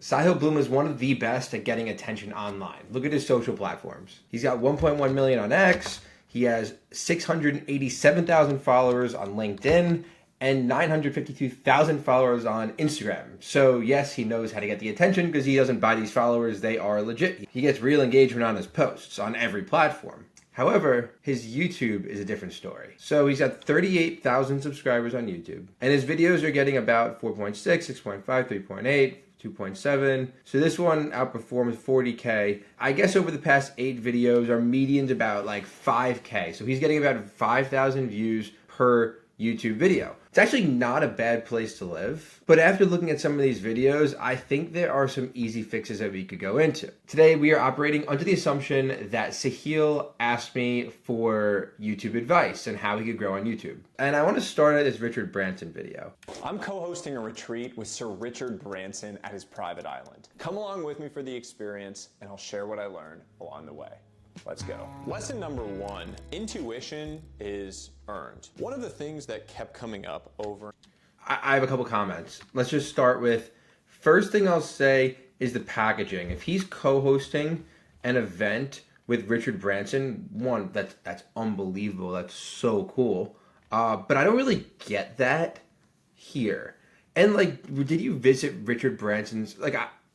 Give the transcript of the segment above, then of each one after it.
Sahil Bloom is one of the best at getting attention online. Look at his social platforms. He's got 1.1 million on X. He has 687,000 followers on LinkedIn and 952,000 followers on Instagram. So yes, he knows how to get the attention because he doesn't buy these followers. They are legit. He gets real engagement on his posts on every platform. However, his YouTube is a different story. So he's got 38,000 subscribers on YouTube, and his videos are getting about 4.6, 6.5, 3.8, 2.7. So this one outperforms 40K. I guess over the past 8 videos, our median's about like 5K. So he's getting about 5,000 views per YouTube video. It's actually not a bad place to live, but after looking at some of these videos, I think there are some easy fixes that we could go into. Today, we are operating under the assumption that Sahil asked me for YouTube advice and how he could grow on YouTube. And I want to start at this Richard Branson video. I'm co-hosting a retreat with Sir Richard Branson at his private island. Come along with me for the experience, and I'll share what I learned along the way. Let's go. Lesson number 1, intuition is earned. One of the things that kept coming up over... I have a couple comments. Let's just start with, first thing I'll say is the packaging. If he's co-hosting an event with Richard Branson, one, that's unbelievable. That's so cool. But I don't really get that here. And like, did you visit Richard Branson's,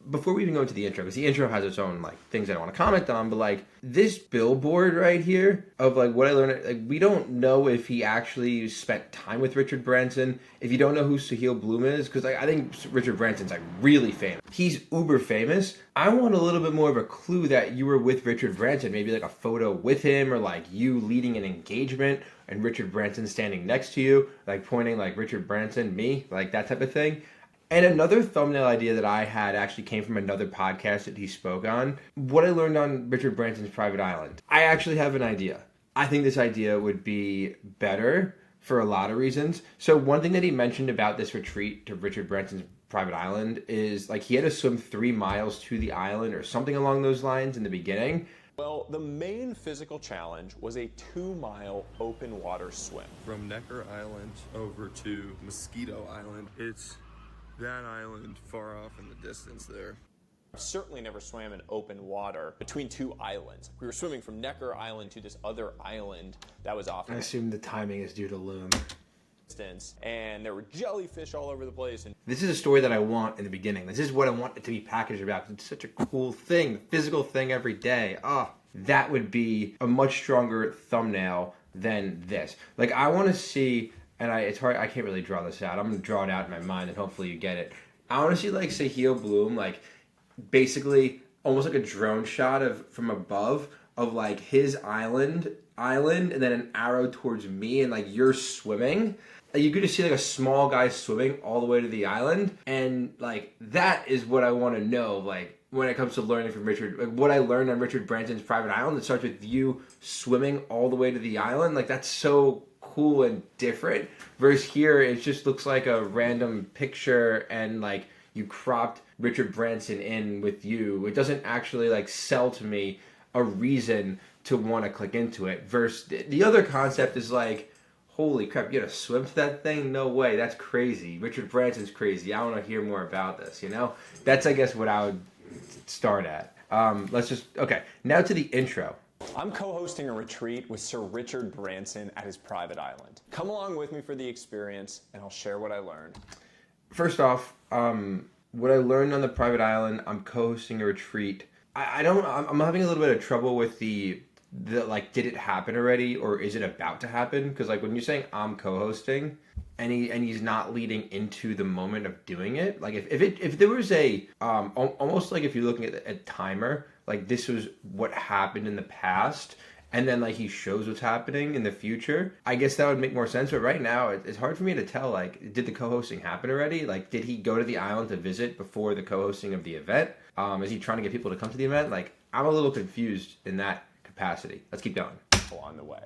before we even go into the intro, because the intro has its own like things I don't want to comment on, but like this billboard right here of like what I learned, like we don't know if he actually spent time with Richard Branson. If you don't know who Sahil Bloom is, because I think Richard Branson's like really famous. He's uber famous. I want a little bit more of a clue that you were with Richard Branson, maybe like a photo with him or like you leading an engagement and Richard Branson standing next to you, like pointing like Richard Branson, me, like that type of thing. And another thumbnail idea that I had actually came from another podcast that he spoke on. What I learned on Richard Branson's private island. I actually have an idea. I think this idea would be better for a lot of reasons. So one thing that he mentioned about this retreat to Richard Branson's private island is like he had to swim 3 miles to the island or something along those lines in the beginning. Well, the main physical challenge was a 2-mile open water swim. From Necker Island over to Mosquito Island. It's that island far off in the distance there. I've certainly never swam in open water between 2 islands. We were swimming from Necker Island to this other island that was off. I assume the timing is due to Loom. Distance, and there were jellyfish all over the place. And this is a story that I want in the beginning. This is what I want it to be packaged about. It's such a cool thing, physical thing every day. That would be a much stronger thumbnail than this. Like I want to see. And it's hard, I can't really draw this out. I'm going to draw it out in my mind and hopefully you get it. I want to see like Sahil Bloom, like basically almost like a drone shot from above of like his island and then an arrow towards me and like you're swimming. You could just see like a small guy swimming all the way to the island. And like that is what I want to know, like when it comes to learning from Richard, like what I learned on Richard Branson's private island. It starts with you swimming all the way to the island. Like that's so cool and different, versus here it just looks like a random picture and like you cropped Richard Branson in with you. It doesn't actually like sell to me a reason to want to click into it, versus the other concept is like, holy crap, you gotta swim to that thing? No way, that's crazy. Richard Branson's crazy. I want to hear more about this, you know? That's I guess what I would start at. Okay, now to the intro. I'm co-hosting a retreat with Sir Richard Branson at his private island. Come along with me for the experience, and I'll share what I learned. First off, what I learned on the private island, I'm co-hosting a retreat. I'm having a little bit of trouble with the like, did it happen already or is it about to happen? Because like when you're saying I'm co-hosting and he's not leading into the moment of doing it, like if there was a almost like if you're looking at a timer, like this was what happened in the past and then like he shows what's happening in the future, I guess that would make more sense. But right now it's hard for me to tell, like, did the co-hosting happen already? Like, did he go to the island to visit before the co-hosting of the event? Is he trying to get people to come to the event? Like, I'm a little confused in that capacity. Let's keep going. On the way.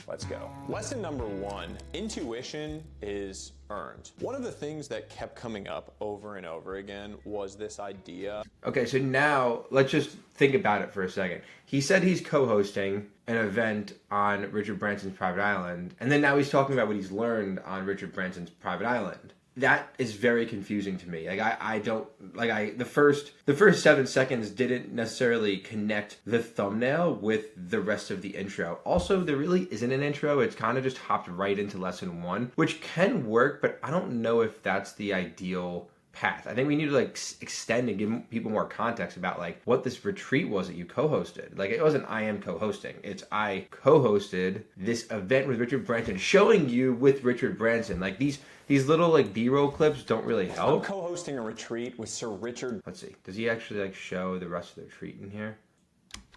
Let's go. Lesson number 1, intuition is earned. One of the things that kept coming up over and over again was this idea. Okay, so now let's just think about it for a second. He said he's co-hosting an event on Richard Branson's private island, and then now he's talking about what he's learned on Richard Branson's private island. that is very confusing to me. Like I don't like the first 7 seconds didn't necessarily connect the thumbnail with the rest of the intro. Also, there really isn't an intro. It's kind of just hopped right into lesson 1, which can work, but I don't know if that's the ideal path. I think we need to like extend and give people more context about like what this retreat was that you co-hosted. Like it wasn't I am co-hosting. It's I co-hosted this event with Richard Branson, showing you with Richard Branson. Like these little like B-roll clips don't really help. I'm co-hosting a retreat with Sir Richard. Let's see. Does he actually like show the rest of the retreat in here?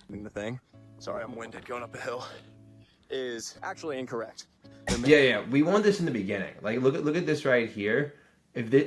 The thing, sorry, I'm winded going up a hill, is actually incorrect. Yeah. We want this in the beginning. Like look at this right here.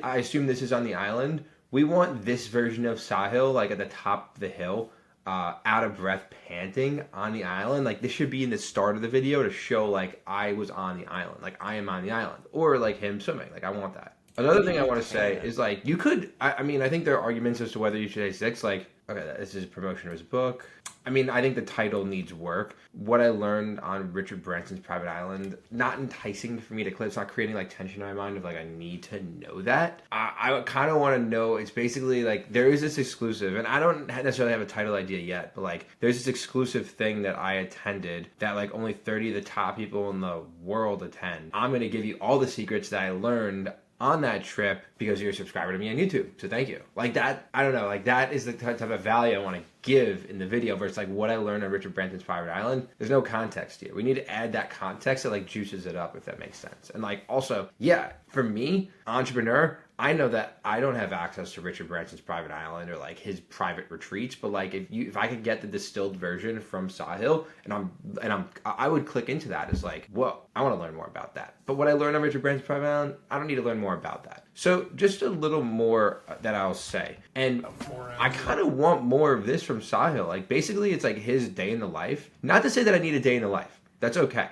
I assume this is on the island. We want this version of Sahil like at the top of the hill, out of breath, panting on the island. Like this should be in the start of the video to show like I was on the island, like I am on the island, or like him swimming. Like I want that. Another thing I want to say is like you could. I mean, I think there are arguments as to whether you should say 6. Like, okay, this is a promotion of his book. I mean, I think the title needs work. What I learned on Richard Branson's Private Island, not enticing for me to click. It's not creating like tension in my mind of like I need to know that. I kind of want to know. It's basically like there is this exclusive, and I don't necessarily have a title idea yet, but like there's this exclusive thing that I attended that like only 30 of the top people in the world attend. I'm gonna give you all the secrets that I learned on that trip because you're a subscriber to me on YouTube. So thank you. Like that, I don't know, like that is the type of value I want to give in the video versus like what I learned on Richard Branson's Private Island. There's no context here. We need to add that context that like juices it up, if that makes sense. And like also, yeah, for me, entrepreneur, I know that I don't have access to Richard Branson's Private Island or like his private retreats, but like if I could get the distilled version from Sahil I would click into that as like, whoa, I want to learn more about that. But what I learned on Richard Branson's Private Island, I don't need to learn more about that. So just a little more that I'll say. And I kind of want more of this from Sahil. Like basically it's like his day in the life. Not to say that I need a day in the life. That's okay.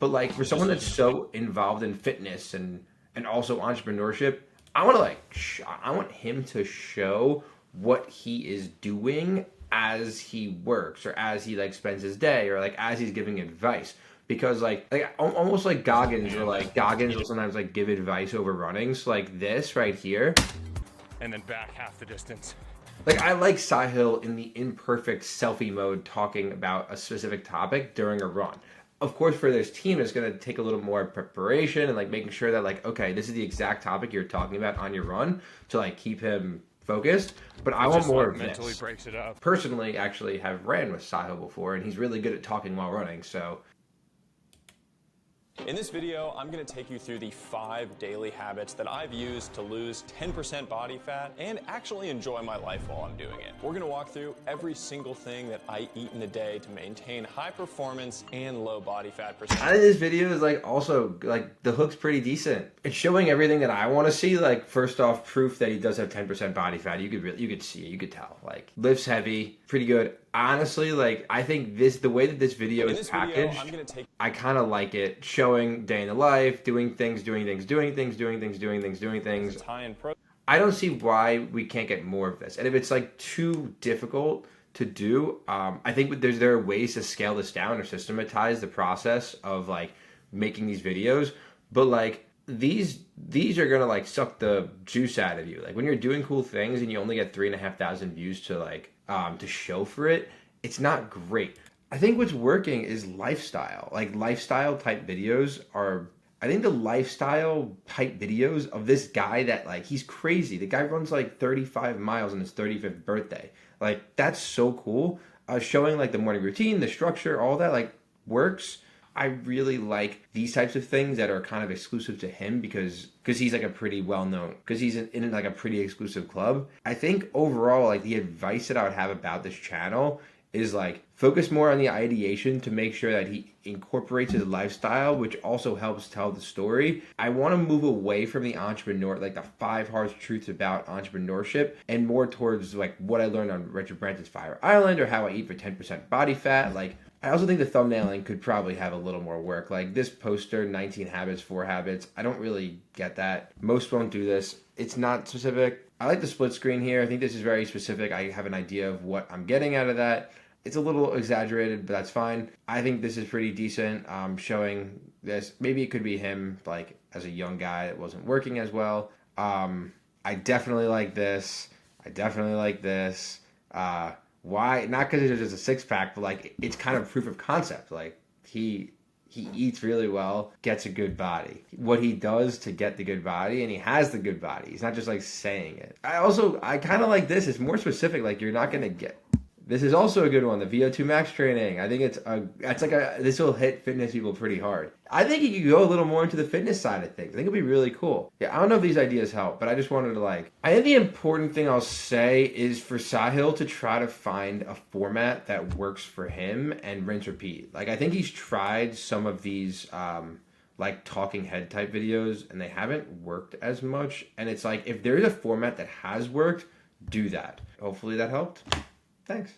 But like for someone that's so involved in fitness and also entrepreneurship, I want him to show what he is doing as he works or as he like spends his day or like as he's giving advice. Because like almost like Goggins will sometimes like give advice over running. So like this right here. And then back half the distance. Like I like Sahil in the imperfect selfie mode talking about a specific topic during a run. Of course, for this team, it's going to take a little more preparation and like making sure that like, okay, this is the exact topic you're talking about on your run to like keep him focused. But I want more of this. Mentally breaks it up. Personally, actually have ran with Sahil before, and he's really good at talking while running. So In this video, I'm going to take you through the 5 daily habits that I've used to lose 10% body fat and actually enjoy my life while I'm doing it. We're going to walk through every single thing that I eat in the day to maintain high performance and low body fat percentage. I think this video is like also like the hook's pretty decent. It's showing everything that I want to see. Like first off, proof that he does have 10% body fat. You could see it. You could tell. Like lifts heavy, pretty good. Honestly, like I think the way that this video is packaged, I kind of like it. Showing day in the life, doing things. I don't see why we can't get more of this. And if it's like too difficult to do, I think there are ways to scale this down or systematize the process of like making these videos. But like these are gonna like suck the juice out of you. Like when you're doing cool things and you only get 3,500 views to like to show for it, it's not great. I think what's working is lifestyle. Like lifestyle type videos are, I think the lifestyle type videos of this guy that like, he's crazy. The guy runs like 35 miles on his 35th birthday. Like that's so cool. Showing like the morning routine, the structure, all that like works. I really like these types of things that are kind of exclusive to him because he's like a pretty well-known, because he's in like a pretty exclusive club. I think overall, like the advice that I would have about this channel is like focus more on the ideation to make sure that he incorporates his lifestyle, which also helps tell the story. I want to move away from the entrepreneur, like the 5 harsh truths about entrepreneurship, and more towards like what I learned on Richard Branson's Fire Island or how I eat for 10% body fat. Like I also think the thumbnailing could probably have a little more work. Like this poster, 19 habits, 4 habits. I don't really get that. Most won't do this. It's not specific. I like the split screen here. I think this is very specific. I have an idea of what I'm getting out of that. It's a little exaggerated, but that's fine. I think this is pretty decent. Showing this, maybe it could be him like as a young guy that wasn't working as well. I definitely like this. I definitely like this. Why? Not because it's just a six pack, but like it's kind of proof of concept. Like he eats really well, gets a good body. What he does to get the good body, and he has the good body. He's not just like saying it. I kind of like this. It's more specific. Like you're not gonna get. This is also a good one, the VO2 max training. I think this will hit fitness people pretty hard. I think you could go a little more into the fitness side of things. I think it'd be really cool. Yeah, I don't know if these ideas help, but I just wanted to I think the important thing I'll say is for Sahil to try to find a format that works for him and rinse repeat. Like I think he's tried some of these like talking head type videos and they haven't worked as much. And it's like, if there's a format that has worked, do that. Hopefully that helped. Thanks.